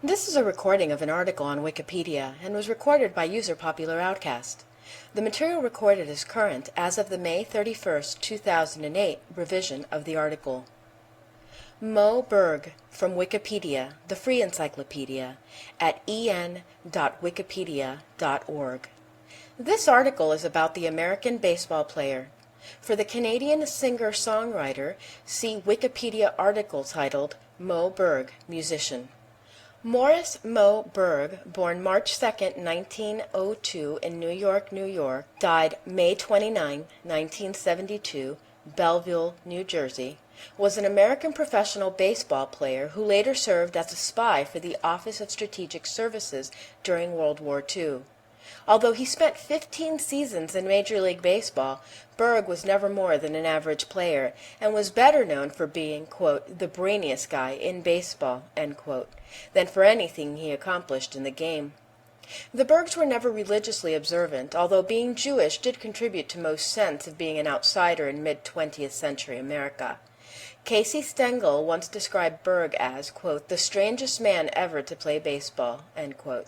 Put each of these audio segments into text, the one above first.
This is a recording of an article on Wikipedia and was recorded by user Popular Outcast. The material recorded is current as of the May 31st, 2008 revision of the article. Berg from Wikipedia, the free encyclopedia, at en.wikipedia.org. This article is about the American baseball player. For the Canadian singer-songwriter, see Wikipedia article titled Berg, musician. Morris Berg, born March 2, 1902 in New York, New York, died May 29, 1972, Belleville, New Jersey, was an American professional baseball player who later served as a spy for the Office of Strategic Services during World War II. Although he spent 15 seasons in Major League Baseball, Berg was never more than an average player and was better known for being, quote, the brainiest guy in baseball, end quote, than for anything he accomplished in the game. The Bergs were never religiously observant, although being Jewish did contribute to most sense of being an outsider in mid-20th century America. Casey Stengel once described Berg as, quote, the strangest man ever to play baseball, end quote.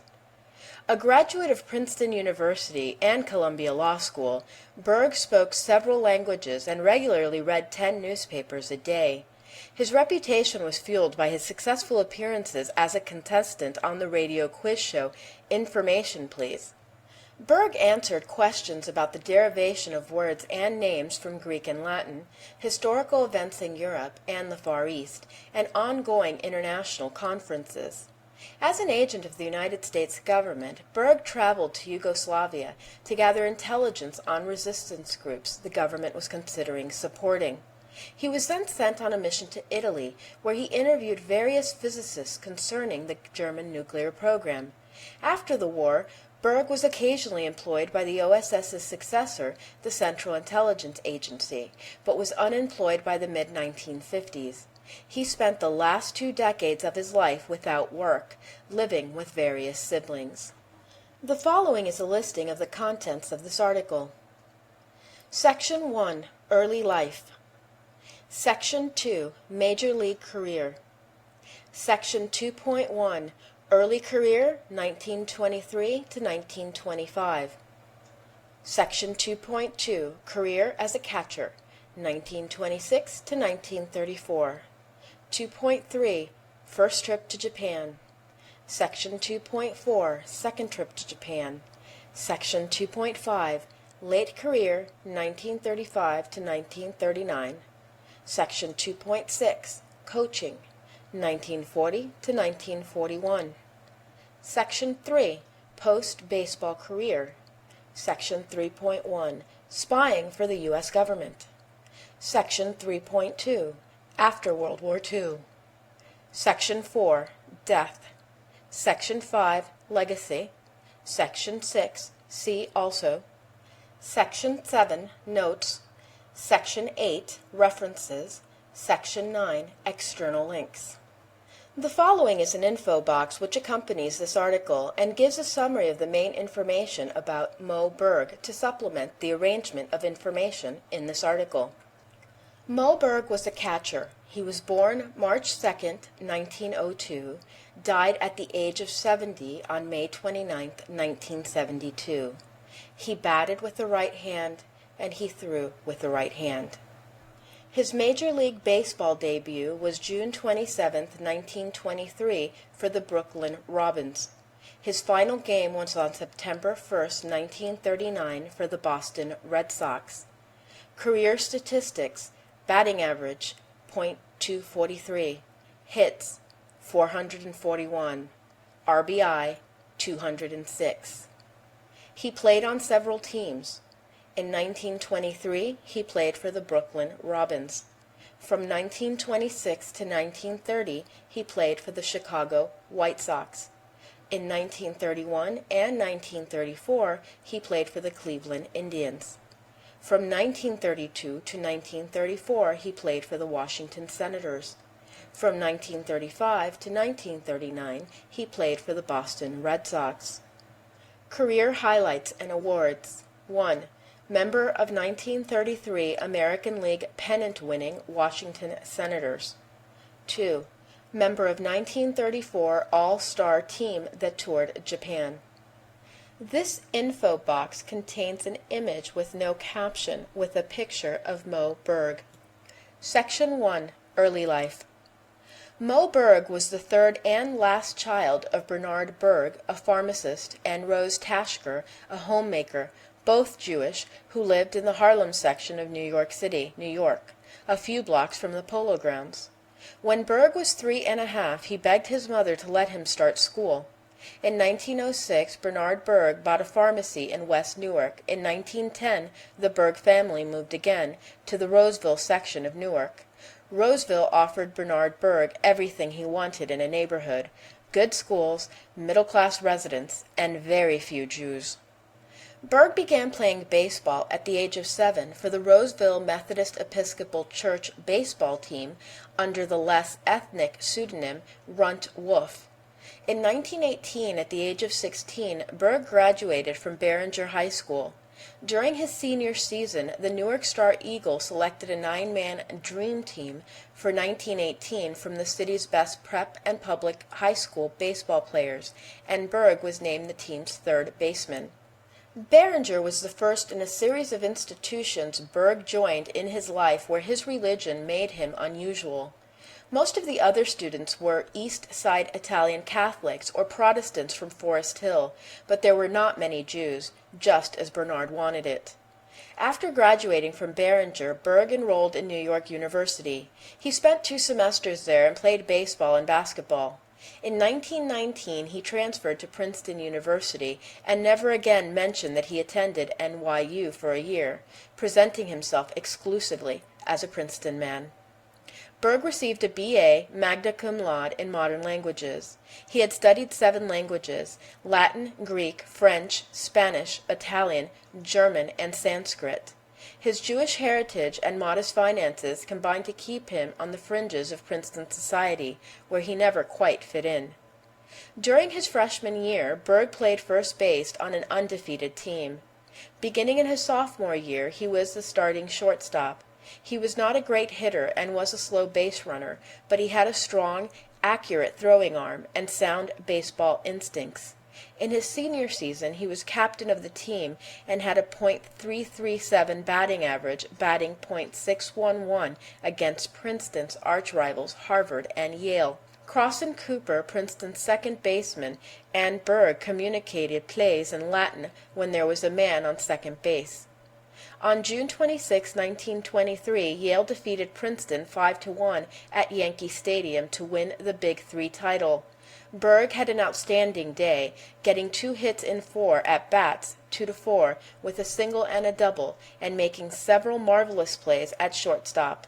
A graduate of Princeton University and Columbia Law School, Berg spoke several languages and regularly read 10 newspapers a day. His reputation was fueled by his successful appearances as a contestant on the radio quiz show Information Please. Berg answered questions about the derivation of words and names from Greek and Latin, historical events in Europe and the Far East, and ongoing international conferences. As an agent of the United States government, Berg traveled to Yugoslavia to gather intelligence on resistance groups the government was considering supporting. He was then sent on a mission to Italy, where he interviewed various physicists concerning the German nuclear program. After the war, Berg was occasionally employed by the OSS's successor, the Central Intelligence Agency, but was unemployed by the mid-1950s. He spent the last 2 decades of his life without work, living with various siblings. The following is a listing of the contents of this article. Section 1. Early Life. Section 2. Major League Career. Section 2.1. Early Career, 1923 to 1925. Section 2.2. Career as a Catcher, 1926 to 1934. 2.3. First Trip to Japan. Section 2.4. Second Trip to Japan. Section 2.5. Late Career, 1935 to 1939. Section 2.6. Coaching, 1940 to 1941. Section 3. Post-Baseball Career. Section 3.1. Spying for the U.S. Government. Section 3.2. After World War II. Section 4. Death. Section 5. Legacy. Section 6. See also. Section 7. Notes. Section 8. References. Section 9. External links. The following is an info box which accompanies this article and gives a summary of the main information about Berg to supplement the arrangement of information in this article. Berg was a catcher. He was born March 2, 1902, died at the age of 70 on May 29, 1972. He batted with the right hand and he threw with the right hand. His Major League Baseball debut was June 27, 1923, for the Brooklyn Robins. His final game was on September 1, 1939, for the Boston Red Sox. Career statistics: batting average, .243, hits, 441, RBI, 206. He played on several teams. In 1923, he played for the Brooklyn Robins. From 1926 to 1930, he played for the Chicago White Sox. In 1931 and 1934, he played for the Cleveland Indians. From 1932 to 1934, he played for the Washington Senators. From 1935 to 1939, he played for the Boston Red Sox. Career highlights and awards. 1. Member of 1933 American League pennant-winning Washington Senators. 2. member of 1934 All-Star team that toured Japan. This info box contains an image with no caption with a picture of Moe Berg. Section 1. Early Life. Moe Berg was the third and last child of Bernard Berg, a pharmacist, and Rose Taschker, a homemaker, both Jewish, who lived in the Harlem section of New York City, New York, a few blocks from the Polo Grounds. When Berg was 3 1/2, he begged his mother to let him start school. In 1906, Bernard Berg bought a pharmacy in West Newark. In 1910, the Berg family moved again to the Roseville section of Newark. Roseville offered Bernard Berg everything he wanted in a neighborhood: good schools, middle-class residents, and very few Jews. Berg began playing baseball at the age of 7 for the Roseville Methodist Episcopal Church baseball team under the less ethnic pseudonym Runt Wolf. In 1918, at the age of 16, Berg graduated from Barringer High School. During his senior season, the Newark Star Eagle selected a 9-man dream team for 1918 from the city's best prep and public high school baseball players, and Berg was named the team's third baseman. Barringer was the first in a series of institutions Berg joined in his life where his religion made him unusual. Most of the other students were East Side Italian Catholics or Protestants from Forest Hill, but there were not many Jews, just as Bernard wanted it. After graduating from Barringer, Berg enrolled in New York University. He spent 2 semesters there and played baseball and basketball. In 1919, he transferred to Princeton University and never again mentioned that he attended NYU for a year, presenting himself exclusively as a Princeton man. Berg received a B.A. magna cum laude in modern languages. He had studied 7 languages: Latin, Greek, French, Spanish, Italian, German, and Sanskrit. His Jewish heritage and modest finances combined to keep him on the fringes of Princeton society, where he never quite fit in. During his freshman year, Berg played first base on an undefeated team. Beginning in his sophomore year, he was the starting shortstop. He was not a great hitter and was a slow base runner, but he had a strong, accurate throwing arm and sound baseball instincts. In his senior season, he was captain of the team and had a .337 batting average, batting .611 against Princeton's arch-rivals Harvard and Yale. Crossan Cooper, Princeton's second baseman, and Berg communicated plays in Latin when there was a man on second base. On June 26, 1923, Yale defeated Princeton 5-1 at Yankee Stadium to win the Big Three title. Berg had an outstanding day, getting 2 hits in 4 at-bats, 2-4, with a single and a double, and making several marvelous plays at shortstop.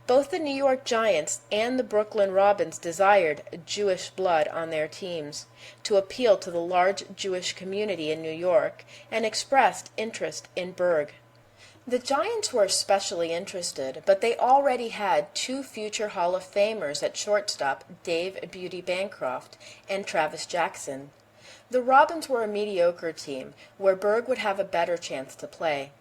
Both the New York Giants and the Brooklyn Robins desired Jewish blood on their teams, to appeal to the large Jewish community in New York, and expressed interest in Berg. The Giants were especially interested, but they already had 2 future Hall of Famers at shortstop, Dave Beauty Bancroft and Travis Jackson. The Robins were a mediocre team, where Berg would have a better chance to play.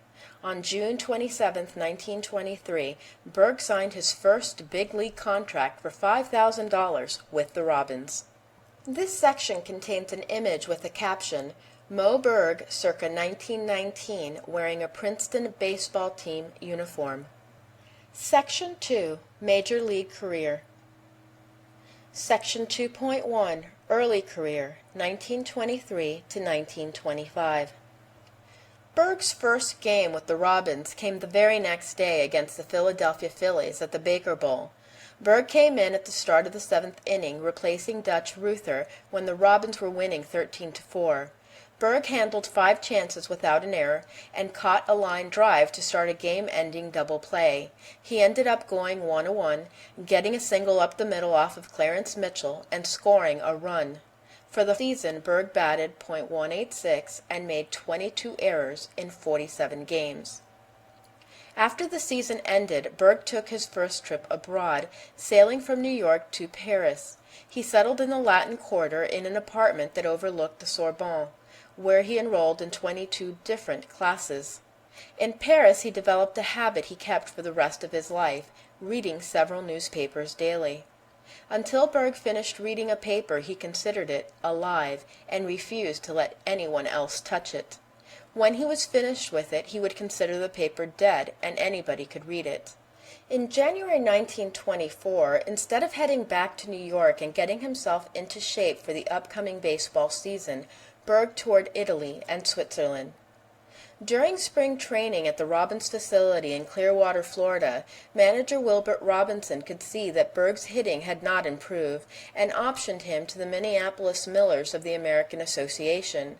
On June 27, 1923, Berg signed his first big league contract for $5,000 with the Robins. This section contains an image with a caption, Moe Berg, circa 1919, wearing a Princeton baseball team uniform. Section 2, Major League Career. Section 2.1, Early Career, 1923 to 1925. Berg's first game with the Robins came the very next day against the Philadelphia Phillies at the Baker Bowl. Berg came in at the start of the 7th inning, replacing Dutch Ruther when the Robins were winning 13-4. Berg handled 5 chances without an error and caught a line drive to start a game-ending double play. He ended up going 1-1, getting a single up the middle off of Clarence Mitchell and scoring a run. For the season, Berg batted .186 and made 22 errors in 47 games. After the season ended, Berg took his first trip abroad, sailing from New York to Paris. He settled in the Latin Quarter in an apartment that overlooked the Sorbonne, where he enrolled in 22 different classes. In Paris, he developed a habit he kept for the rest of his life, reading several newspapers daily. Until Berg finished reading a paper, he considered it alive and refused to let anyone else touch it. When he was finished with it, he would consider the paper dead and anybody could read it. In January 1924, instead of heading back to New York and getting himself into shape for the upcoming baseball season, Berg toured Italy and Switzerland. During spring training at the Robbins facility in Clearwater, Florida, manager Wilbert Robinson could see that Berg's hitting had not improved and optioned him to the Minneapolis Millers of the American Association.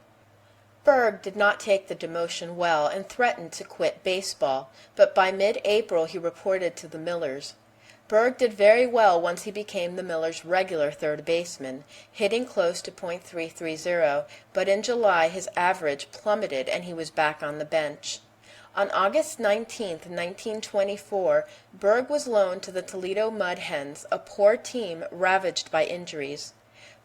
Berg did not take the demotion well and threatened to quit baseball, but by mid-April he reported to the Millers. Berg did very well once he became the Millers' regular third baseman, hitting close to .330, but in July his average plummeted and he was back on the bench. On August 19, 1924, Berg was loaned to the Toledo Mud Hens, a poor team ravaged by injuries.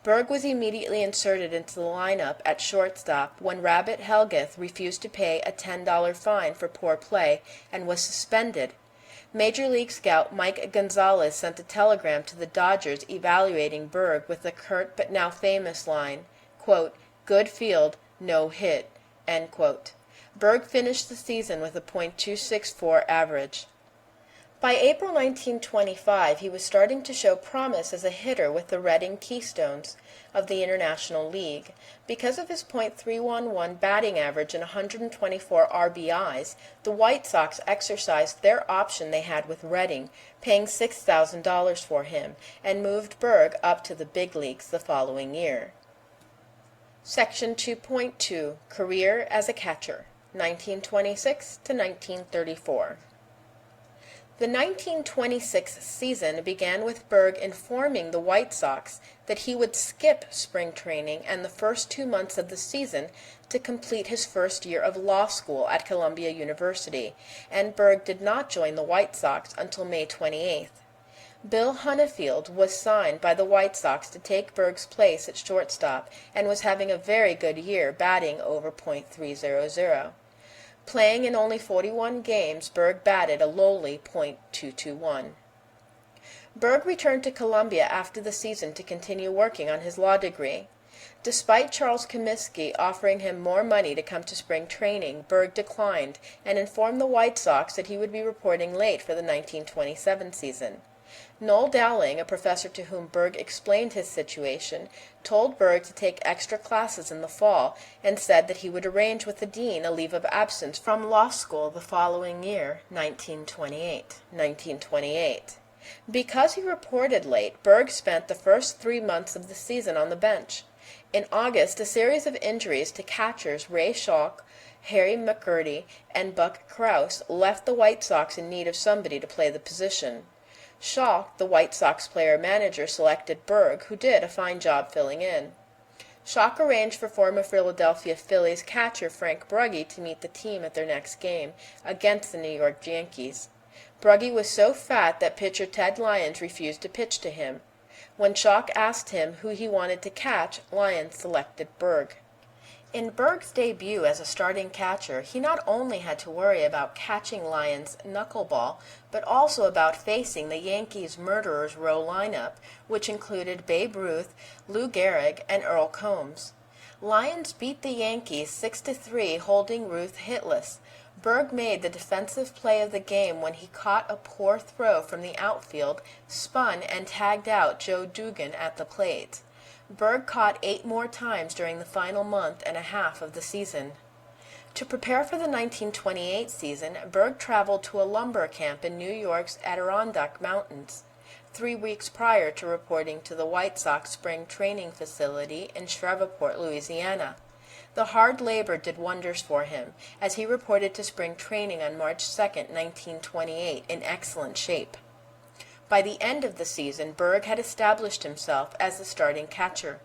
Berg was immediately inserted into the lineup at shortstop when Rabbit Helgeth refused to pay a $10 fine for poor play and was suspended. Major League scout Mike Gonzalez sent a telegram to the Dodgers evaluating Berg with the curt but now famous line, quote, "Good field, no hit," end quote. Berg finished the season with a .264 average. By April 1925, he was starting to show promise as a hitter with the Reading Keystones of the International League. Because of his .311 batting average and 124 RBIs, the White Sox exercised their option they had with Reading, paying $6,000 for him, and moved Berg up to the big leagues the following year. Section 2.2, Career as a Catcher, 1926 to 1934. The 1926 season began with Berg informing the White Sox that he would skip spring training and the first 2 months of the season to complete his first year of law school at Columbia University, and Berg did not join the White Sox until May 28th. Bill Hunnifield was signed by the White Sox to take Berg's place at shortstop and was having a very good year, batting over .300. Playing in only 41 games, Berg batted a lowly .221. Berg returned to Columbia after the season to continue working on his law degree. Despite Charles Comiskey offering him more money to come to spring training, Berg declined and informed the White Sox that he would be reporting late for the 1927 season. Noel Dowling, a professor to whom Berg explained his situation, told Berg to take extra classes in the fall and said that he would arrange with the dean a leave of absence from law school the following year, 1928. Because he reported late, Berg spent the first 3 months of the season on the bench. In August, a series of injuries to catchers Ray Schalk, Harry McCurdy, and Buck Krause left the White Sox in need of somebody to play the position. Schalk, the White Sox player-manager, selected Berg, who did a fine job filling in. Schalk arranged for former Philadelphia Phillies catcher Frank Brugge to meet the team at their next game, against the New York Yankees. Brugge was so fat that pitcher Ted Lyons refused to pitch to him. When Schalk asked him who he wanted to catch, Lyons selected Berg. In Berg's debut as a starting catcher, he not only had to worry about catching Lyons' knuckleball, but also about facing the Yankees' murderers row lineup, which included Babe Ruth, Lou Gehrig, and Earl Combs. Lyons beat the Yankees 6-3, holding Ruth hitless. Berg made the defensive play of the game when he caught a poor throw from the outfield, spun, and tagged out Joe Dugan at the plate. Berg caught 8 more times during the final month and a half of the season. To prepare for the 1928 season, Berg traveled to a lumber camp in New York's Adirondack Mountains, 3 weeks prior to reporting to the White Sox spring training facility in Shreveport, Louisiana. The hard labor did wonders for him, as he reported to spring training on March 2, 1928, in excellent shape. By the end of the season, Berg had established himself as the starting catcher.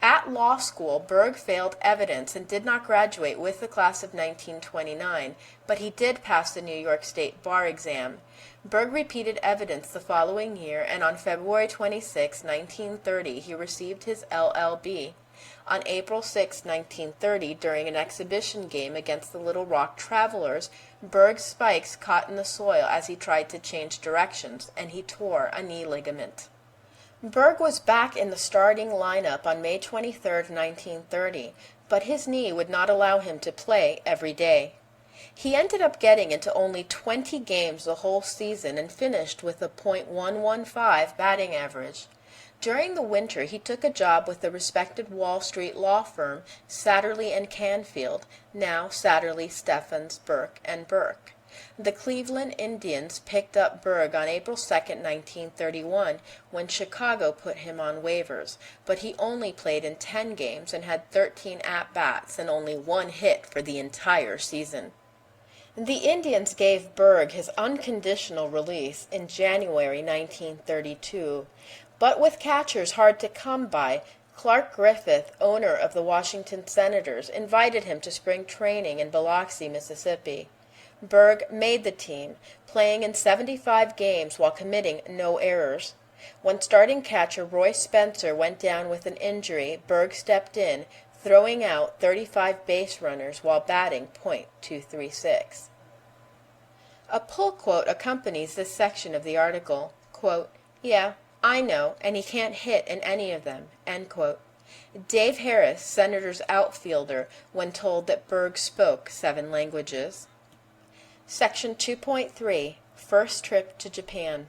At law school, Berg failed evidence and did not graduate with the class of 1929, but he did pass the New York State bar exam. Berg repeated evidence the following year, and on February 26, 1930, he received his LL.B. On April 6, 1930, during an exhibition game against the Little Rock Travelers, Berg's spikes caught in the soil as he tried to change directions, and he tore a knee ligament. Berg was back in the starting lineup on May 23, 1930, but his knee would not allow him to play every day. He ended up getting into only 20 games the whole season and finished with a .115 batting average. During the winter, he took a job with the respected Wall Street law firm Satterley and Canfield, now Satterley, Stephens, Burke and Burke. The Cleveland Indians picked up Berg on April 2, 1931, when Chicago put him on waivers, but he only played in 10 games and had 13 at-bats and only one hit for the entire season. The Indians gave Berg his unconditional release in January 1932, but with catchers hard to come by, Clark Griffith, owner of the Washington Senators, invited him to spring training in Biloxi, Mississippi. Berg made the team, playing in 75 games while committing no errors. When starting catcher Roy Spencer went down with an injury, Berg stepped in, throwing out 35 base runners while batting .236. A pull quote accompanies this section of the article. Quote, "Yeah, I know, and he can't hit in any of them." End quote. Dave Harris, Senators outfielder, when told that Berg spoke 7 languages. Section 2.3, First Trip to Japan.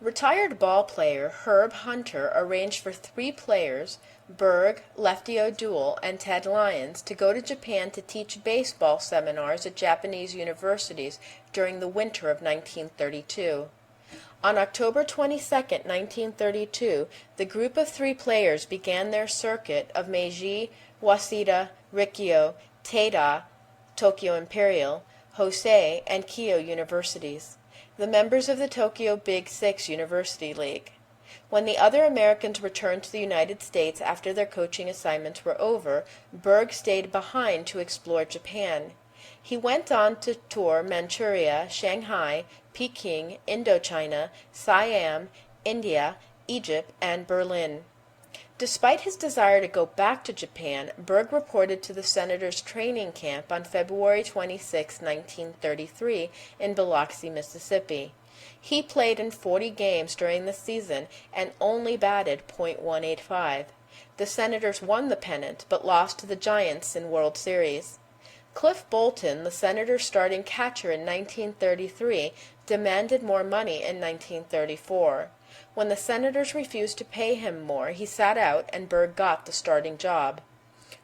Retired ball player Herb Hunter arranged for 3 players, Berg, Lefty O'Doul, and Ted Lyons, to go to Japan to teach baseball seminars at Japanese universities during the winter of 1932. On October 22, 1932, the group of 3 players began their circuit of Meiji, Waseda, Rikyo, Teida, Tokyo Imperial, Hosei, and Kyoto universities, the members of the Tokyo Big Six University League. When the other Americans returned to the United States after their coaching assignments were over, Berg stayed behind to explore Japan. He went on to tour Manchuria, Shanghai, Peking, Indochina, Siam, India, Egypt, and Berlin. Despite his desire to go back to Japan, Berg reported to the Senators' training camp on February 26, 1933, in Biloxi, Mississippi. He played in 40 games during the season and only batted .185. The Senators won the pennant, but lost to the Giants in World Series. Cliff Bolton, the Senators' starting catcher in 1933, demanded more money in 1934. When the Senators refused to pay him more, he sat out and Berg got the starting job.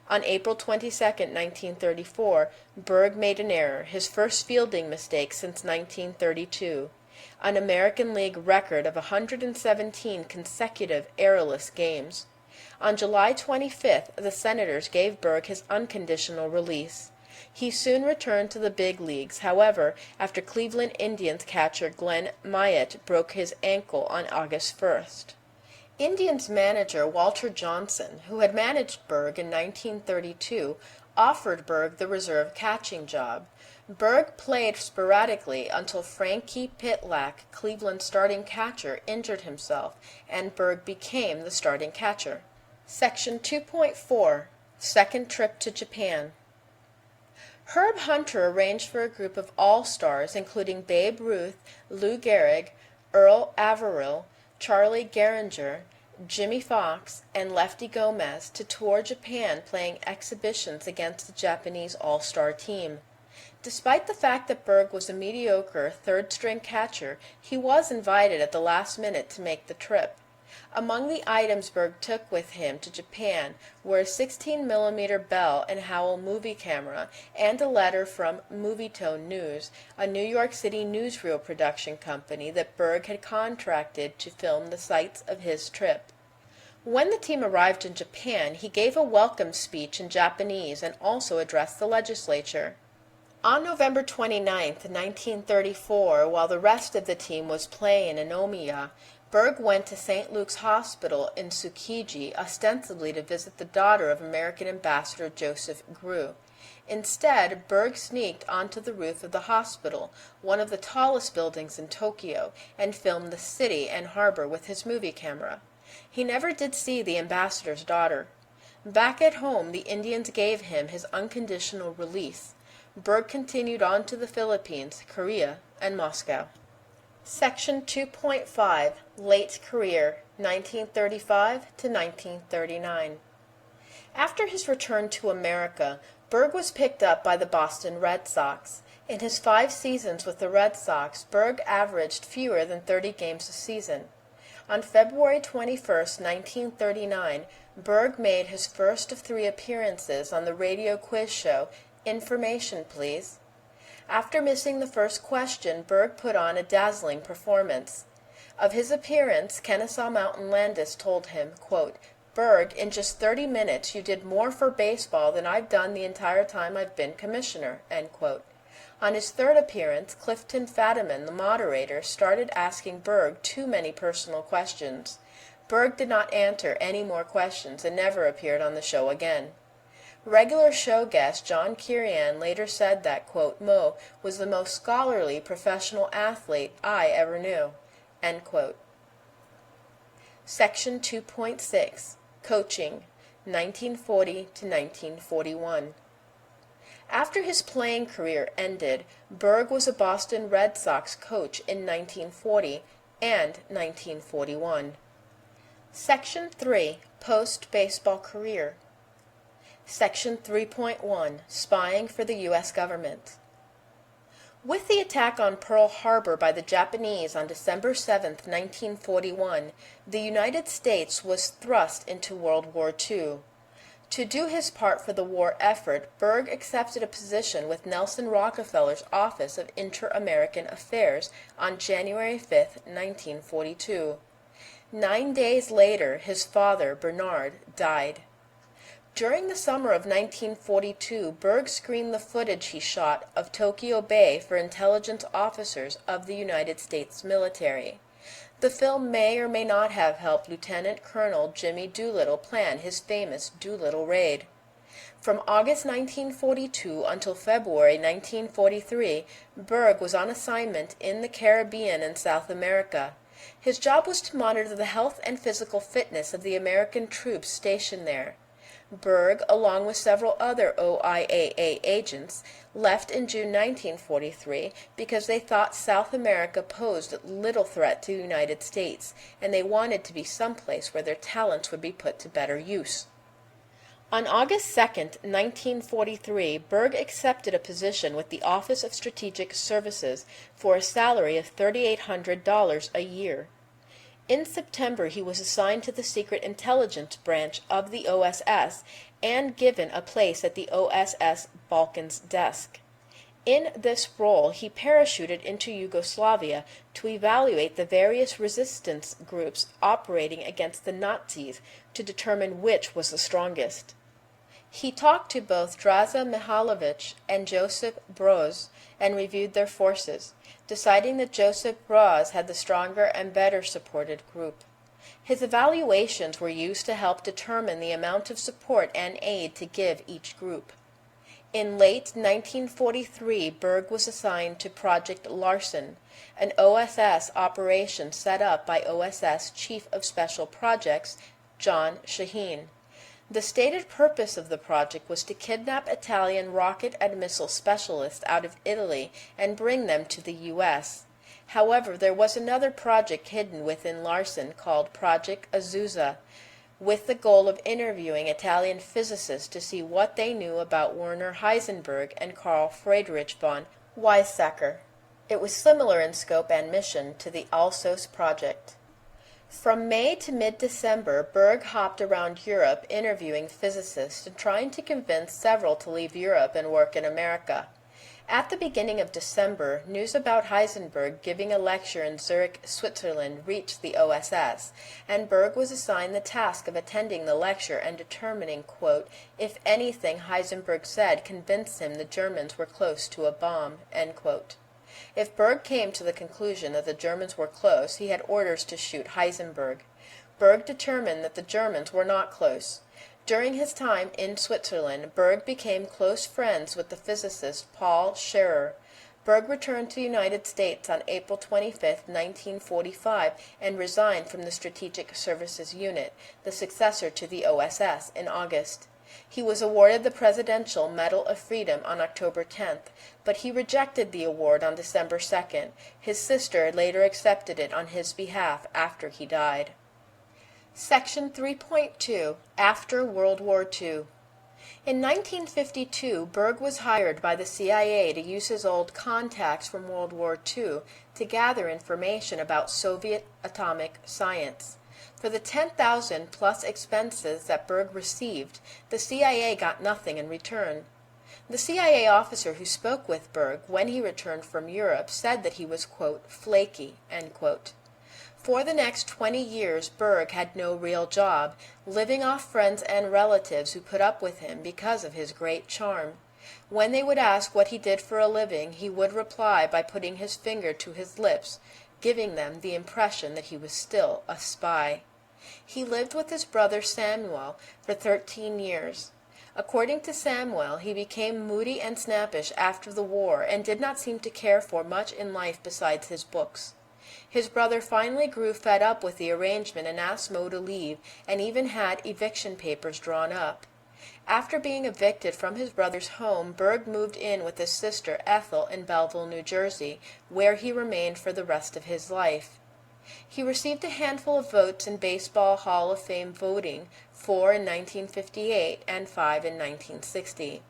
On April 22, 1934, Berg made an error, his first fielding mistake since 1932. An American League record of 117 consecutive errorless games. On July 25th, the Senators gave Berg his unconditional release. He soon returned to the big leagues, however, after Cleveland Indians catcher Glenn Myatt broke his ankle on August 1st. Indians manager Walter Johnson, who had managed Berg in 1932, offered Berg the reserve catching job. Berg played sporadically until Frankie Pitlack, Cleveland's starting catcher, injured himself, and Berg became the starting catcher. Section 2.4, Second Trip to Japan. Herb Hunter arranged for a group of all-stars, including Babe Ruth, Lou Gehrig, Earl Averill, Charlie Gehringer, Jimmy Fox, and Lefty Gomez, to tour Japan playing exhibitions against the Japanese all-star team. Despite the fact that Berg was a mediocre third-string catcher, he was invited at the last minute to make the trip. Among the items Berg took with him to Japan were a 16mm Bell and Howell movie camera and a letter from Movietone News, a New York City newsreel production company that Berg had contracted to film the sights of his trip. When the team arrived in Japan, he gave a welcome speech in Japanese and also addressed the legislature. On November 29, 1934, while the rest of the team was playing in Omiya, Berg went to St. Luke's Hospital in Tsukiji, ostensibly to visit the daughter of American Ambassador Joseph Grew. Instead, Berg sneaked onto the roof of the hospital, one of the tallest buildings in Tokyo, and filmed the city and harbor with his movie camera. He never did see the ambassador's daughter. Back at home, the Indians gave him his unconditional release. Berg continued on to the Philippines, Korea, and Moscow. Section 2.5, Late Career, 1935 to 1939. After his return to America, Berg was picked up by the Boston Red Sox. In his 5 seasons with the Red Sox, Berg averaged fewer than 30 games a season. On February 21, 1939, Berg made his first of 3 appearances on the radio quiz show, Information Please. After missing the first question, Berg put on a dazzling performance. Of his appearance, Kennesaw Mountain Landis told him, quote, "Berg, in just 30 minutes you did more for baseball than I've done the entire time I've been commissioner." End quote. On his 3rd appearance, Clifton Fadiman, the moderator, started asking Berg too many personal questions. Berg did not answer any more questions and never appeared on the show again. Regular show guest John Kirian later said that, quote, "Mo was the most scholarly professional athlete I ever knew." End quote. Section 2.6, Coaching, 1940 to 1941. After his playing career ended, Berg was a Boston Red Sox coach in 1940 and 1941. Section 3, Post-Baseball Career. Section 3.1, Spying for the U.S. Government. With the attack on Pearl Harbor by the Japanese on December 7, 1941, the United States was thrust into World War II. To do his part for the war effort, Berg accepted a position with Nelson Rockefeller's Office of Inter-American Affairs on January 5, 1942. 9 days later, his father, Bernard, died. During the summer of 1942, Berg screened the footage he shot of Tokyo Bay for intelligence officers of the United States military. The film may or may not have helped Lieutenant Colonel Jimmy Doolittle plan his famous Doolittle raid. From August 1942 until February 1943, Berg was on assignment in the Caribbean and South America. His job was to monitor the health and physical fitness of the American troops stationed there. Berg, along with several other OIAA agents, left in June 1943 because they thought South America posed little threat to the United States, and they wanted to be someplace where their talents would be put to better use. On August 2, 1943, Berg accepted a position with the Office of Strategic Services for a salary of $3,800 a year. In September, he was assigned to the Secret Intelligence Branch of the OSS and given a place at the OSS Balkans desk. In this role, he parachuted into Yugoslavia to evaluate the various resistance groups operating against the Nazis to determine which was the strongest. He talked to both Draza Mihailovich and Josip Broz and reviewed their forces, deciding that Josip Broz had the stronger and better supported group. His evaluations were used to help determine the amount of support and aid to give each group. In late 1943, Berg was assigned to Project Larsen, an OSS operation set up by OSS Chief of Special Projects John Shaheen. The stated purpose of the project was to kidnap Italian rocket and missile specialists out of Italy and bring them to the U.S. However, there was another project hidden within Larsen called Project Azusa, with the goal of interviewing Italian physicists to see what they knew about Werner Heisenberg and Carl Friedrich von Weizsäcker. It was similar in scope and mission to the Alsos project. From May to mid-December, Berg hopped around Europe interviewing physicists and trying to convince several to leave Europe and work in America. At the beginning of December, news about Heisenberg giving a lecture in Zurich, Switzerland reached the OSS, and Berg was assigned the task of attending the lecture and determining, quote, if anything Heisenberg said convinced him the Germans were close to a bomb, end quote. If Berg came to the conclusion that the Germans were close, he had orders to shoot Heisenberg. Berg determined that the Germans were not close. During his time in Switzerland, Berg became close friends with the physicist Paul Scherrer. Berg returned to the United States on April 25, 1945, and resigned from the Strategic Services Unit, the successor to the OSS, in August. He was awarded the Presidential Medal of Freedom on October 10th, but he rejected the award on December 2nd. His sister later accepted it on his behalf after he died. Section 3.2 After World War II. In 1952, Berg was hired by the CIA to use his old contacts from World War II to gather information about Soviet atomic science. For the 10,000 plus expenses that Berg received, the CIA got nothing in return. The CIA officer who spoke with Berg when he returned from Europe said that he was, quote, flaky, end quote. For the next 20 years, Berg had no real job, living off friends and relatives who put up with him because of his great charm. When they would ask what he did for a living, he would reply by putting his finger to his lips, giving them the impression that he was still a spy. He lived with his brother Samuel for 13 years. According to Samuel, he became moody and snappish after the war and did not seem to care for much in life besides his books. His brother finally grew fed up with the arrangement and asked Mo to leave, and even had eviction papers drawn up. After being evicted from his brother's home, Berg moved in with his sister Ethel in Belleville, New Jersey, where he remained for the rest of his life. He received a handful of votes in Baseball Hall of Fame voting, 4 in 1958 and 5 in 1960.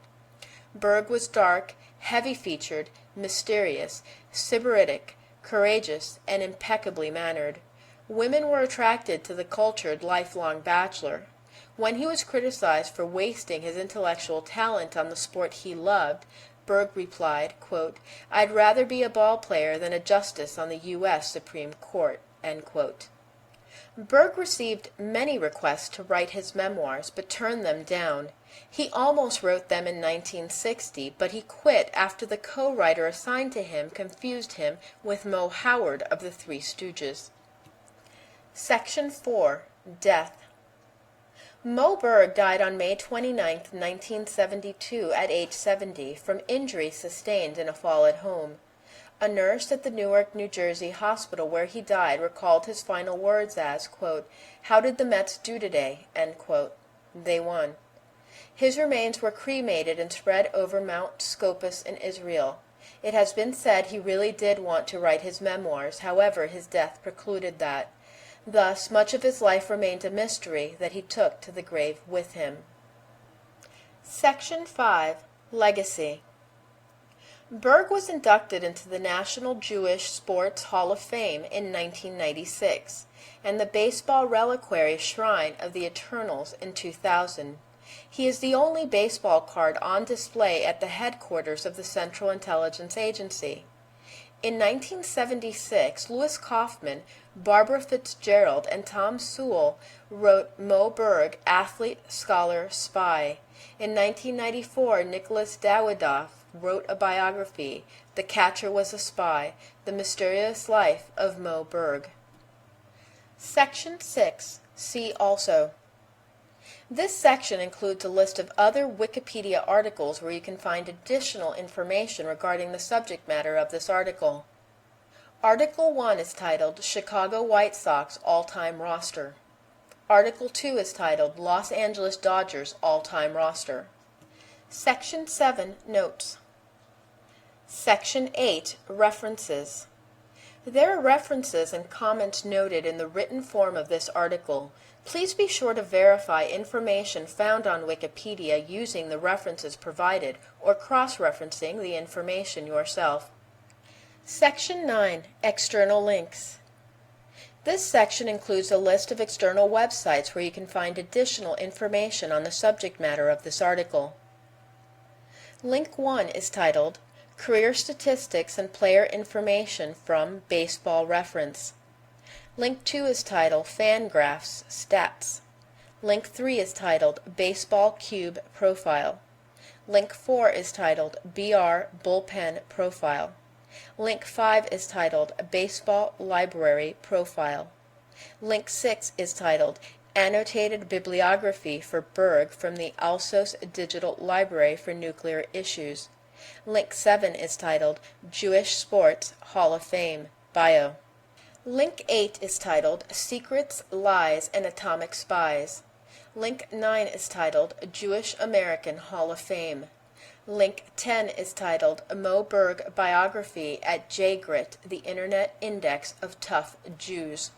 Berg was dark, heavy-featured, mysterious, sybaritic, courageous, and impeccably mannered. Women were attracted to the cultured, lifelong bachelor. When he was criticized for wasting his intellectual talent on the sport he loved, Berg replied, quote, "I'd rather be a ball player than a justice on the U.S. Supreme Court," end quote. Berg received many requests to write his memoirs, but turned them down. He almost wrote them in 1960, but he quit after the co-writer assigned to him confused him with Mo Howard of the Three Stooges. Section 4. Death. Mo Berg died on May 29, 1972, at age 70, from injuries sustained in a fall at home. A nurse at the Newark, New Jersey hospital where he died recalled his final words as, quote, "How did the Mets do today?" End quote. They won. His remains were cremated and spread over Mount Scopus in Israel. It has been said he really did want to write his memoirs, however his death precluded that. Thus, much of his life remained a mystery that he took to the grave with him. Section 5. Legacy. Berg was inducted into the National Jewish Sports Hall of Fame in 1996 and the Baseball Reliquary Shrine of the Eternals in 2000. He is the only baseball card on display at the headquarters of the Central Intelligence Agency. In 1976, Louis Kaufman, Barbara Fitzgerald, and Tom Sewell wrote Mo Berg, Athlete, Scholar, Spy. In 1994, Nicholas Dawidoff wrote a biography, The Catcher Was a Spy, The Mysterious Life of Mo Berg. Section 6. See also. This section includes a list of other Wikipedia articles where you can find additional information regarding the subject matter of this article. Article 1 is titled Chicago White Sox All-Time Roster. Article 2 is titled Los Angeles Dodgers All-Time Roster. Section 7. Notes. Section 8. References. There are references and comments noted in the written form of this article. Please be sure to verify information found on Wikipedia using the references provided or cross-referencing the information yourself. Section 9. External links. This section includes a list of external websites where you can find additional information on the subject matter of this article. Link 1 is titled Career Statistics and Player Information from Baseball Reference. Link 2 is titled Fangraphs Stats. Link 3 is titled Baseball Cube Profile. Link 4 is titled BR Bullpen Profile. Link 5 is titled Baseball Library Profile. Link 6 is titled Annotated Bibliography for Berg from the Alsos Digital Library for Nuclear Issues. Link 7 is titled Jewish Sports Hall of Fame Bio. Link 8 is titled Secrets, Lies, and Atomic Spies. Link 9 is titled Jewish American Hall of Fame. Link 10 is titled Mo Berg Biography at JGRIT, the Internet Index of Tough Jews.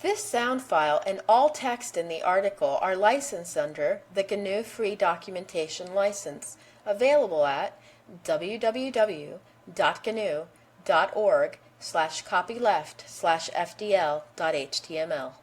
This sound file and all text in the article are licensed under the GNU Free Documentation License, available at www.gnu.org/copyleft/fdl.html.